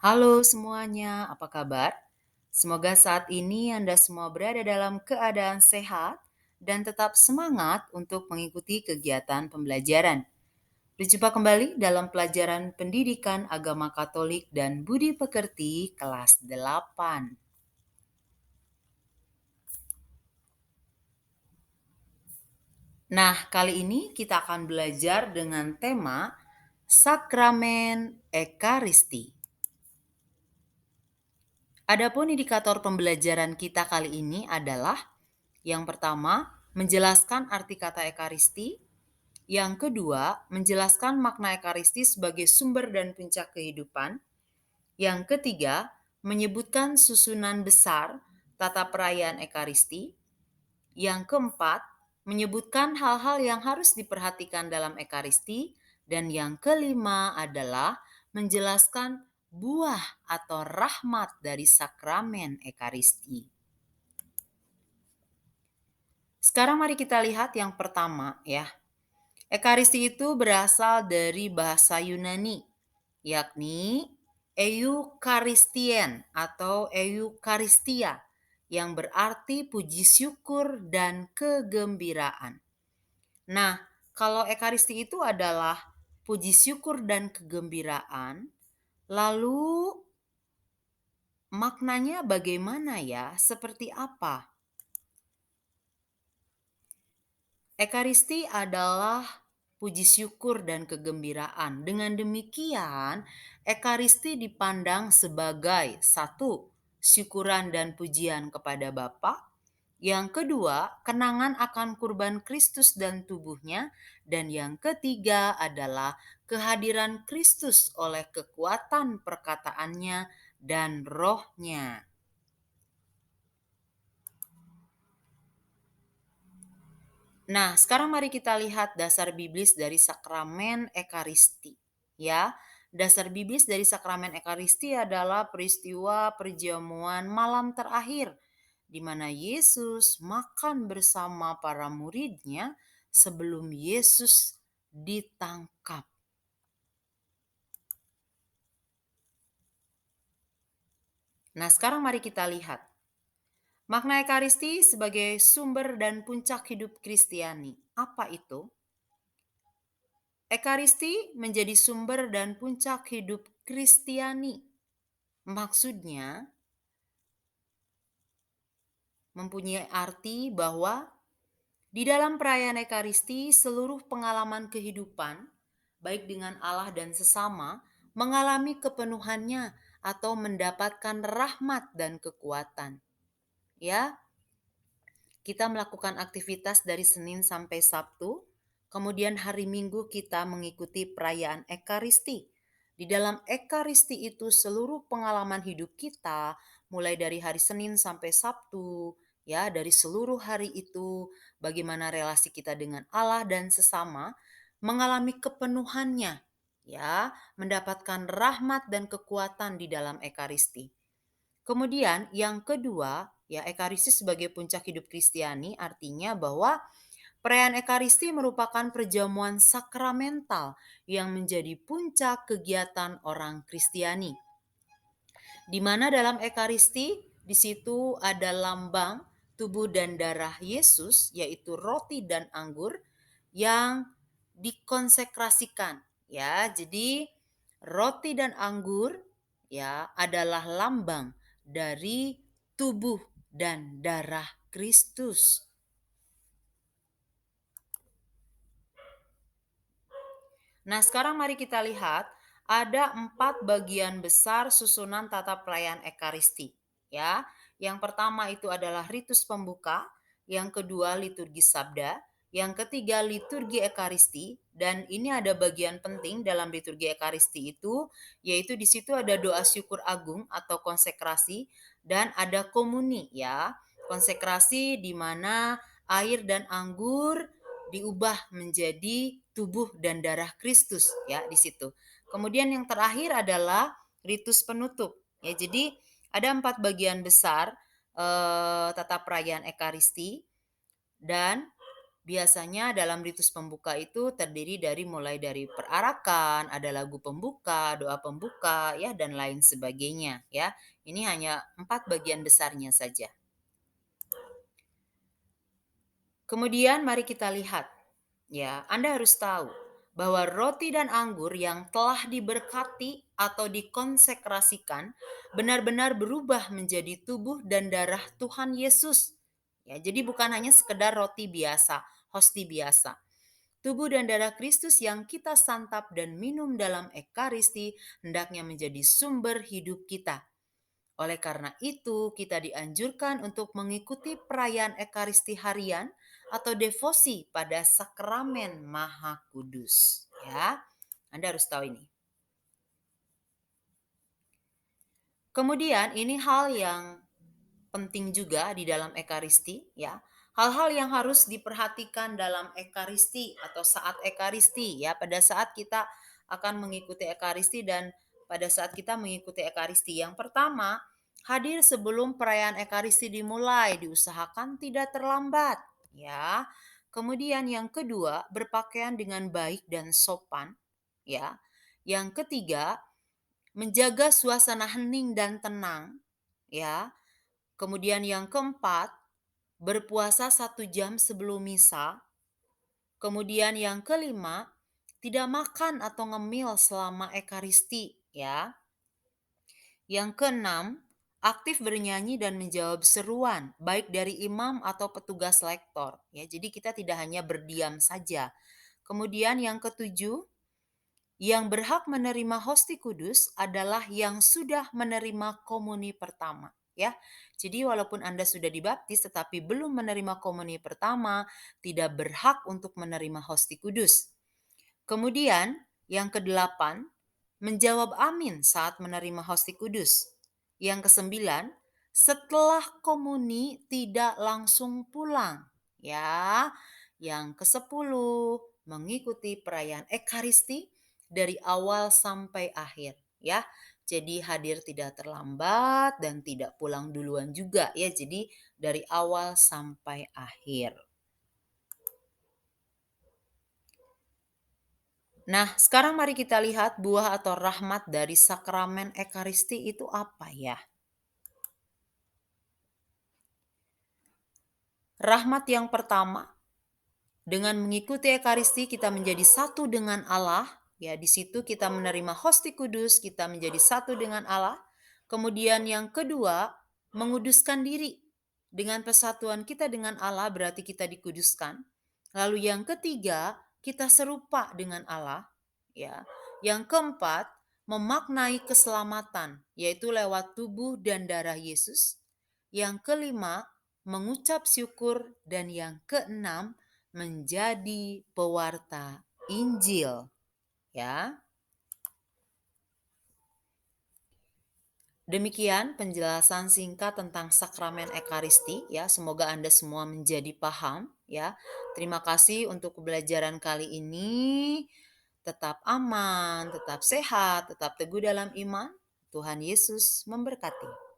Halo semuanya, apa kabar? Semoga saat ini Anda semua berada dalam keadaan sehat dan tetap semangat untuk mengikuti kegiatan pembelajaran. Berjumpa kembali dalam pelajaran Pendidikan Agama Katolik dan Budi Pekerti kelas 8. Nah, kali ini kita akan belajar dengan tema Sakramen Ekaristi. Adapun indikator pembelajaran kita kali ini adalah yang pertama, menjelaskan arti kata ekaristi. Yang kedua, menjelaskan makna ekaristi sebagai sumber dan puncak kehidupan. Yang ketiga, menyebutkan susunan besar tata perayaan ekaristi. Yang keempat, menyebutkan hal-hal yang harus diperhatikan dalam ekaristi. Dan yang kelima adalah menjelaskan buah atau rahmat dari sakramen ekaristi. Sekarang mari kita lihat yang pertama ya. Ekaristi itu berasal dari bahasa Yunani, yakni eukaristien atau eukaristia, yang berarti puji syukur dan kegembiraan. Nah, kalau ekaristi itu adalah puji syukur dan kegembiraan, lalu maknanya bagaimana ya? Seperti apa? Ekaristi adalah puji syukur dan kegembiraan. Dengan demikian, ekaristi dipandang sebagai satu, syukuran dan pujian kepada Bapa. Yang kedua, kenangan akan kurban Kristus dan tubuhnya. Dan yang ketiga adalah kehadiran Kristus oleh kekuatan perkataannya dan rohnya. Nah, sekarang mari kita lihat dasar biblis dari sakramen ekaristi. Ya, dasar biblis dari sakramen ekaristi adalah peristiwa perjamuan malam terakhir di mana Yesus makan bersama para muridnya sebelum Yesus ditangkap. Nah, sekarang mari kita lihat makna ekaristi sebagai sumber dan puncak hidup Kristiani. Apa itu? Ekaristi menjadi sumber dan puncak hidup Kristiani. Maksudnya mempunyai arti bahwa di dalam perayaan Ekaristi seluruh pengalaman kehidupan baik dengan Allah dan sesama mengalami kepenuhannya atau mendapatkan rahmat dan kekuatan. Ya, kita melakukan aktivitas dari Senin sampai Sabtu, kemudian hari Minggu kita mengikuti perayaan Ekaristi. Di dalam Ekaristi itu seluruh pengalaman hidup kita, mulai dari hari Senin sampai Sabtu, ya, dari seluruh hari itu, bagaimana relasi kita dengan Allah dan sesama, mengalami kepenuhannya, ya, mendapatkan rahmat dan kekuatan di dalam Ekaristi. Kemudian yang kedua, ya, Ekaristi sebagai puncak hidup Kristiani artinya bahwa perayaan Ekaristi merupakan perjamuan sakramental yang menjadi puncak kegiatan orang Kristiani. Di mana dalam Ekaristi di situ ada lambang tubuh dan darah Yesus, yaitu roti dan anggur yang dikonsekrasikan, ya. Jadi roti dan anggur, ya, adalah lambang dari tubuh dan darah Kristus. Nah, sekarang mari kita lihat ada 4 bagian besar susunan tata perayaan Ekaristi. Ya, yang pertama itu adalah ritus pembuka, yang kedua liturgi sabda, yang ketiga liturgi Ekaristi, dan ini ada bagian penting dalam liturgi Ekaristi itu, yaitu di situ ada doa syukur agung atau konsekrasi dan ada komuni, ya. Konsekrasi di mana air dan anggur diubah menjadi tubuh dan darah Kristus, ya, di situ. Kemudian yang terakhir adalah ritus penutup. Ya, jadi ada 4 bagian besar tata perayaan Ekaristi dan Biasanya dalam ritus pembuka itu terdiri dari mulai dari perarakan, ada lagu pembuka, doa pembuka, ya, dan lain sebagainya, ya. Ini hanya 4 bagian besarnya saja. Kemudian mari kita lihat, ya, Anda harus tahu bahwa roti dan anggur yang telah diberkati atau dikonsekrasikan benar-benar berubah menjadi tubuh dan darah Tuhan Yesus. Ya, jadi bukan hanya sekedar roti biasa, hosti biasa. Tubuh dan darah Kristus yang kita santap dan minum dalam Ekaristi hendaknya menjadi sumber hidup kita. Oleh karena itu, kita dianjurkan untuk mengikuti perayaan Ekaristi harian atau devosi pada sakramen Maha Kudus. Ya, Anda harus tahu ini. Kemudian ini hal yang penting juga di dalam Ekaristi, ya. Hal-hal yang harus diperhatikan dalam Ekaristi atau saat Ekaristi, ya, pada saat kita akan mengikuti Ekaristi dan pada saat kita mengikuti Ekaristi. Yang pertama, hadir sebelum perayaan Ekaristi dimulai, diusahakan tidak terlambat, ya. Kemudian yang kedua, berpakaian dengan baik dan sopan, ya. Yang ketiga, menjaga suasana hening dan tenang, ya. Kemudian yang keempat, berpuasa 1 jam sebelum misa. Kemudian yang kelima, tidak makan atau ngemil selama Ekaristi, ya. Yang keenam, aktif bernyanyi dan menjawab seruan, baik dari imam atau petugas lektor, ya. Jadi kita tidak hanya berdiam saja. Kemudian yang ketujuh, yang berhak menerima hosti kudus adalah yang sudah menerima komuni pertama, ya. Jadi walaupun Anda sudah dibaptis tetapi belum menerima komuni pertama, tidak berhak untuk menerima hosti kudus. Kemudian yang kedelapan, menjawab amin saat menerima hosti kudus. Yang kesembilan, setelah komuni tidak langsung pulang, ya. Yang kesepuluh, mengikuti perayaan Ekaristi dari awal sampai akhir, ya. Jadi hadir tidak terlambat dan tidak pulang duluan juga, ya. Jadi dari awal sampai akhir. Nah, sekarang mari kita lihat buah atau rahmat dari sakramen Ekaristi itu apa, ya. Rahmat yang pertama, dengan mengikuti Ekaristi kita menjadi satu dengan Allah, ya. Di situ kita menerima hosti kudus, kita menjadi satu dengan Allah. Kemudian yang kedua, menguduskan diri. Dengan persatuan kita dengan Allah berarti kita dikuduskan. Lalu yang ketiga, kita serupa dengan Allah, ya. Yang keempat, memaknai keselamatan, yaitu lewat tubuh dan darah Yesus. Yang kelima, mengucap syukur, dan yang keenam, menjadi pewarta Injil, ya. Demikian penjelasan singkat tentang sakramen Ekaristi, ya. Semoga Anda semua menjadi paham, ya. Terima kasih untuk pembelajaran kali ini. Tetap aman, tetap sehat, tetap teguh dalam iman. Tuhan Yesus memberkati.